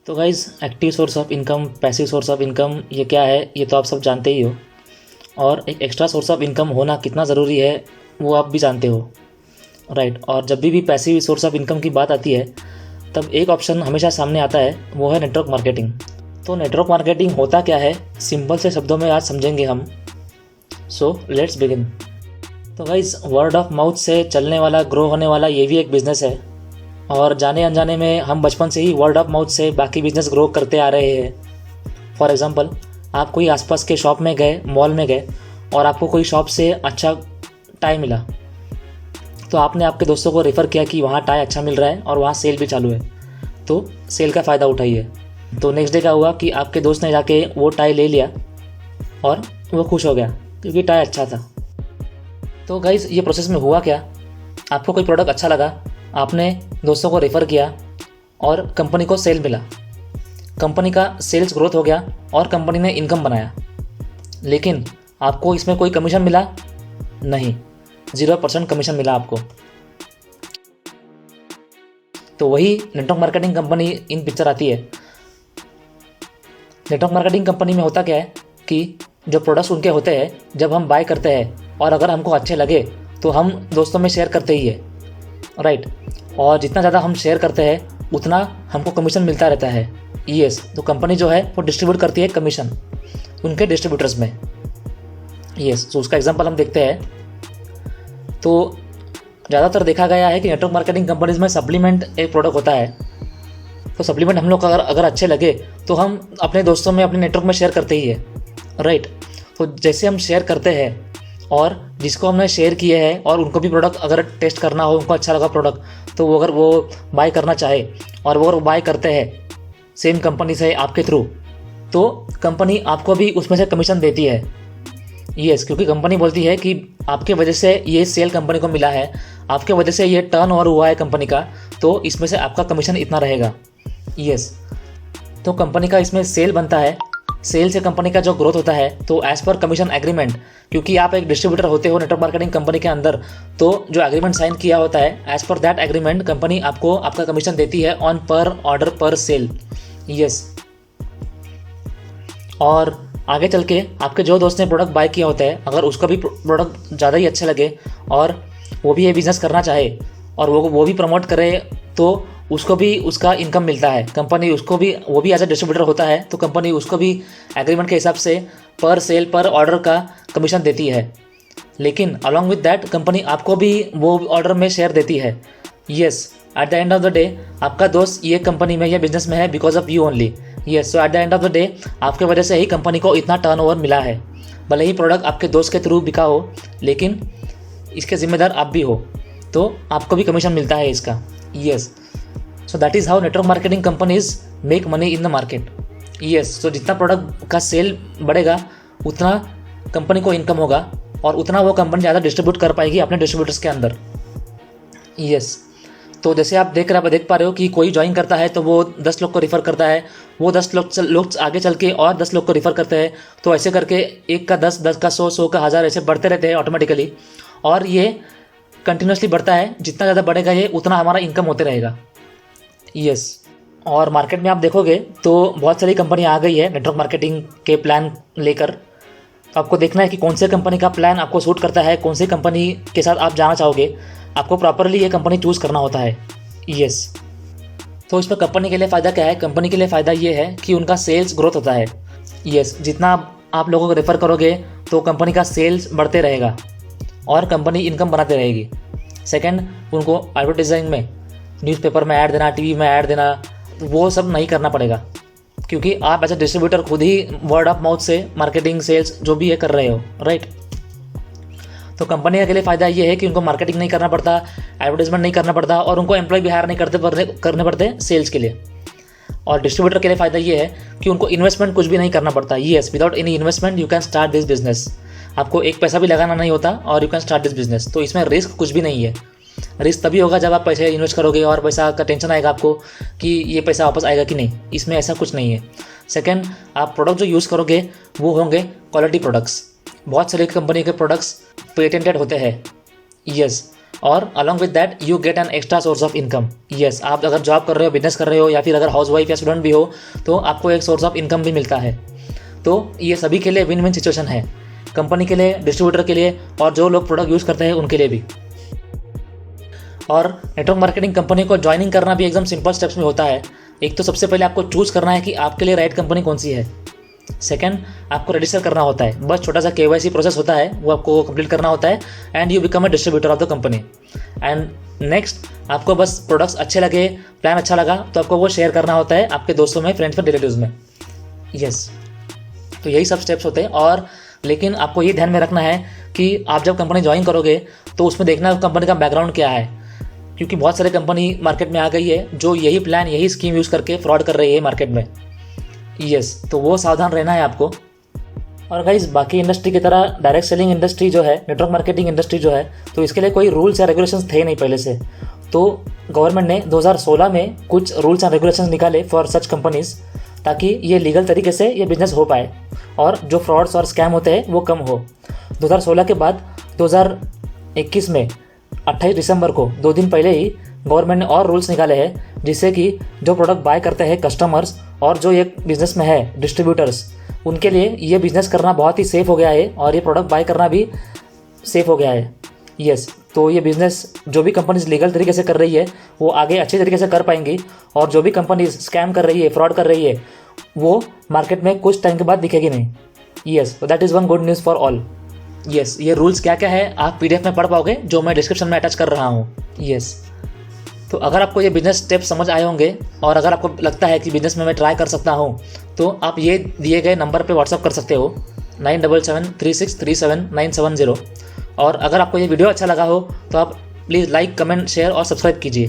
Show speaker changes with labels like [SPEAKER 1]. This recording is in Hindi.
[SPEAKER 1] तो guys, active source of income, passive source of income, ये क्या है ये तो आप सब जानते ही हो। और एक एक्स्ट्रा सोर्स ऑफ इनकम होना कितना ज़रूरी है वो आप भी जानते हो, राइट। और जब भी पैसिव सोर्स ऑफ इनकम की बात आती है तब एक ऑप्शन हमेशा सामने आता है, वो है नेटवर्क मार्केटिंग। तो नेटवर्क मार्केटिंग होता क्या है, सिंपल से शब्दों में आज समझेंगे हम। So let's begin. तो गाइज़, वर्ड ऑफ माउथ से चलने वाला, ग्रो होने वाला ये भी एक बिज़नेस है। और जाने अनजाने में हम बचपन से ही वर्ड ऑफ माउथ से बाकी बिजनेस ग्रो करते आ रहे हैं। फॉर एग्जांपल, आप कोई आसपास के शॉप में गए, मॉल में गए और आपको कोई शॉप से अच्छा टाई मिला, तो आपने आपके दोस्तों को रेफ़र किया कि वहाँ टाई अच्छा मिल रहा है और वहाँ सेल भी चालू है, तो सेल का फ़ायदा उठाइए। तो नेक्स्ट डे क्या हुआ कि आपके दोस्त ने जाके वो टाई ले लिया और वो खुश हो गया क्योंकि टाई अच्छा था। तो गाइज़, ये प्रोसेस में हुआ क्या, आपको कोई प्रोडक्ट अच्छा लगा, आपने दोस्तों को रेफ़र किया और कंपनी को सेल मिला, कंपनी का सेल्स ग्रोथ हो गया और कंपनी ने इनकम बनाया। लेकिन आपको इसमें कोई कमीशन मिला नहीं, 0% कमीशन मिला आपको। तो वही नेटवर्क मार्केटिंग कंपनी इन पिक्चर आती है। नेटवर्क मार्केटिंग कंपनी में होता क्या है कि जो प्रोडक्ट्स उनके होते हैं, जब हम बाय करते हैं और अगर हमको अच्छे लगे तो हम दोस्तों में शेयर करते ही है, राइट। और जितना ज़्यादा हम शेयर करते हैं उतना हमको कमीशन मिलता रहता है। यस, तो कंपनी जो है वो डिस्ट्रीब्यूट करती है कमीशन उनके डिस्ट्रीब्यूटर्स में। यस, तो उसका एग्जांपल हम देखते हैं। तो ज़्यादातर देखा गया है कि नेटवर्क मार्केटिंग कंपनीज में सप्लीमेंट एक प्रोडक्ट होता है। तो सप्लीमेंट हम लोग अगर अच्छे लगे तो हम अपने दोस्तों में, अपने नेटवर्क में शेयर करते ही है, राइट। तो जैसे हम शेयर करते हैं और जिसको हमने शेयर किए हैं और उनको भी प्रोडक्ट अगर टेस्ट करना हो, उनको अच्छा लगा प्रोडक्ट, तो वो अगर वो बाय करना चाहे और वो अगर बाय करते हैं सेम कंपनी से आपके थ्रू, तो कंपनी आपको भी उसमें से कमीशन देती है। यस, क्योंकि कंपनी बोलती है कि आपके वजह से ये सेल कंपनी को मिला है, आपके वजह से ये टर्न ओवर हुआ है कंपनी का, तो इसमें से आपका कमीशन इतना रहेगा। यस, तो कंपनी का इसमें सेल बनता है, सेल से कंपनी का जो ग्रोथ होता है, तो एज पर कमीशन एग्रीमेंट, क्योंकि आप एक डिस्ट्रीब्यूटर होते हो नेटवर्क मार्केटिंग कंपनी के अंदर, तो जो एग्रीमेंट साइन किया होता है, as per that agreement company आपको आपका कमीशन देती है ऑन पर ऑर्डर पर सेल। यस, और आगे चल के आपके जो दोस्त ने प्रोडक्ट बाय किया होता है, अगर उसका भी प्रोडक्ट ज़्यादा ही अच्छे लगे और वो भी ये बिज़नेस करना चाहे और वो भी प्रमोट करे, तो उसको भी उसका इनकम मिलता है। कंपनी उसको भी, वो भी एज ए डिस्ट्रीब्यूटर होता है, तो कंपनी उसको भी एग्रीमेंट के हिसाब से पर सेल, पर ऑर्डर का कमीशन देती है। लेकिन अलॉन्ग विद दैट कंपनी आपको भी वो ऑर्डर में शेयर देती है। Yes, at the end of the day आपका दोस्त ये कंपनी में, ये बिजनेस में है because of you only. Yes, so at the end of the day आपके वजह से ही कंपनी को इतना टर्नओवर मिला है। भले ही प्रोडक्ट आपके दोस्त के थ्रू बिका हो, लेकिन इसके जिम्मेदार आप भी हो, तो आपको भी कमीशन मिलता है इसका। Yes, so that is how network marketing companies make money in the market. Yes, so जितना प्रोडक्ट का सेल बढ़ेगा उतना कंपनी को इनकम होगा और उतना वो कंपनी ज़्यादा डिस्ट्रीब्यूट कर पाएगी अपने डिस्ट्रीब्यूटर्स के अंदर। यस, तो जैसे आप देख पा रहे हो कि कोई ज्वाइन करता है तो वो 10 लोग को रिफ़र करता है, वो 10 लोग आगे चल के और 10 लोग को रिफ़र करते हैं, तो ऐसे करके एक का 10, 10 का 100, 100 का 1000 ऐसे बढ़ते रहते हैं ऑटोमेटिकली। और ये कंटिन्यूसली बढ़ता है, जितना ज़्यादा बढ़ेगा ये उतना हमारा इनकम होते रहेगा। यस, और मार्केट में आप देखोगे तो बहुत सारी कंपनी आ गई है नेटवर्क मार्केटिंग के प्लान लेकर। आपको देखना है कि कौन से कंपनी का प्लान आपको सूट करता है, कौन सी कंपनी के साथ आप जाना चाहोगे। आपको प्रॉपरली ये कंपनी चूज़ करना होता है। यस, तो इसमें कंपनी के लिए फ़ायदा क्या है, कंपनी के लिए फ़ायदा ये है कि उनका सेल्स ग्रोथ होता है। यस, जितना आप लोगों को रेफ़र करोगे तो कंपनी का सेल्स बढ़ते रहेगा और कंपनी इनकम बनाते रहेगी। सेकंड, उनको एडवर्टाइजिंग में, न्यूज़पेपर में ऐड देना, टीवी में ऐड देना, वो सब नहीं करना पड़ेगा, क्योंकि आप एज ए डिस्ट्रीब्यूटर खुद ही वर्ड ऑफ माउथ से मार्केटिंग, सेल्स जो भी है कर रहे हो, राइट। तो कंपनी के लिए फ़ायदा ये है कि उनको मार्केटिंग नहीं करना पड़ता, एडवर्टाइजमेंट नहीं करना पड़ता और उनको एम्प्लॉय भी हायर नहीं करने पड़ते सेल्स के लिए। और डिस्ट्रीब्यूटर के लिए फ़ायदा ये है कि उनको इन्वेस्टमेंट कुछ भी नहीं करना पड़ता। Yes, without any investment you can start this business. आपको एक पैसा भी लगाना नहीं होता और you can start this business. तो इसमें रिस्क कुछ भी नहीं है। रिस्क तभी होगा जब आप पैसे इन्वेस्ट करोगे और पैसा का टेंशन आएगा आपको कि ये पैसा वापस आएगा कि नहीं। इसमें ऐसा कुछ नहीं है। सेकंड, आप प्रोडक्ट जो यूज़ करोगे वो होंगे क्वालिटी प्रोडक्ट्स। बहुत सारी कंपनी के प्रोडक्ट्स पेटेंटेड होते हैं। यस, और along with that you get an extra source of income. Yes, आप अगर जॉब कर रहे हो, बिजनेस कर रहे हो, या फिर अगर हाउस वाइफ या स्टूडेंट भी हो तो आपको एक सोर्स ऑफ इनकम भी मिलता है। तो ये सभी के लिए विन विन सिचुएशन है, कंपनी के लिए, डिस्ट्रीब्यूटर के लिए, और जो लोग प्रोडक्ट यूज़ करते हैं उनके लिए भी। और नेटवर्क मार्केटिंग कंपनी को ज्वाइनिंग करना भी एकदम सिंपल स्टेप्स में होता है। एक तो सबसे पहले आपको चूज़ करना है कि आपके लिए राइट कंपनी कौन सी है। सेकंड, आपको रजिस्टर करना होता है, बस छोटा सा KYC प्रोसेस होता है, वो आपको कंप्लीट करना होता है and you become a distributor of the company. And next, आपको बस प्रोडक्ट्स अच्छे लगे, प्लान अच्छा लगा तो आपको वो शेयर करना होता है आपके दोस्तों में, फ्रेंड्स में, रिलेटिव्स में। यस, तो यही सब स्टेप्स होते हैं। और लेकिन आपको ये ध्यान में रखना है कि आप जब कंपनी ज्वाइन करोगे तो उसमें देखना कंपनी का बैकग्राउंड क्या है, क्योंकि बहुत सारे कंपनी मार्केट में आ गई है जो यही प्लान, यही स्कीम यूज़ करके फ्रॉड कर रही है मार्केट में। यस, तो वो सावधान रहना है आपको। और गाइस, बाकी इंडस्ट्री की तरह डायरेक्ट सेलिंग इंडस्ट्री जो है, नेटवर्क मार्केटिंग इंडस्ट्री जो है, तो इसके लिए कोई रूल्स या रेगुलेशंस थे नहीं पहले से। तो गवर्नमेंट ने 2016 में कुछ रूल्स एंड रेगुलेशंस निकाले फॉर सच कंपनीज, ताकि ये लीगल तरीके से ये बिजनेस हो पाए और जो फ्रॉड्स और स्कैम होते हैं वो कम हो। 2016 के बाद 2021 में 28 दिसंबर को, 2 दिन पहले ही गवर्नमेंट ने और रूल्स निकाले हैं, जिससे कि जो प्रोडक्ट बाय करते हैं कस्टमर्स और जो ये बिज़नेस में है डिस्ट्रीब्यूटर्स, उनके लिए ये बिज़नेस करना बहुत ही सेफ़ हो गया है और ये प्रोडक्ट बाय करना भी सेफ़ हो गया है। यस, तो ये बिज़नेस जो भी कंपनीज लीगल तरीके से कर रही है वो आगे अच्छे तरीके से कर पाएंगी, और जो भी कंपनीज स्कैम कर रही है, फ्रॉड कर रही है, वो मार्केट में कुछ टाइम के बाद दिखेगी नहीं। यस, तो that is one good news for all. Yes, ये रूल्स क्या क्या है आप PDF में पढ़ पाओगे, जो मैं डिस्क्रिप्शन में अटैच कर रहा हूँ। यस, तो अगर आपको ये बिजनेस स्टेप समझ आए होंगे और अगर आपको लगता है कि बिजनेस में मैं ट्राई कर सकता हूँ, तो आप ये दिए गए नंबर पे व्हाट्सअप कर सकते हो 9773637970। और अगर आपको ये वीडियो अच्छा लगा हो तो आप प्लीज़ लाइक, कमेंट, शेयर और सब्सक्राइब कीजिए।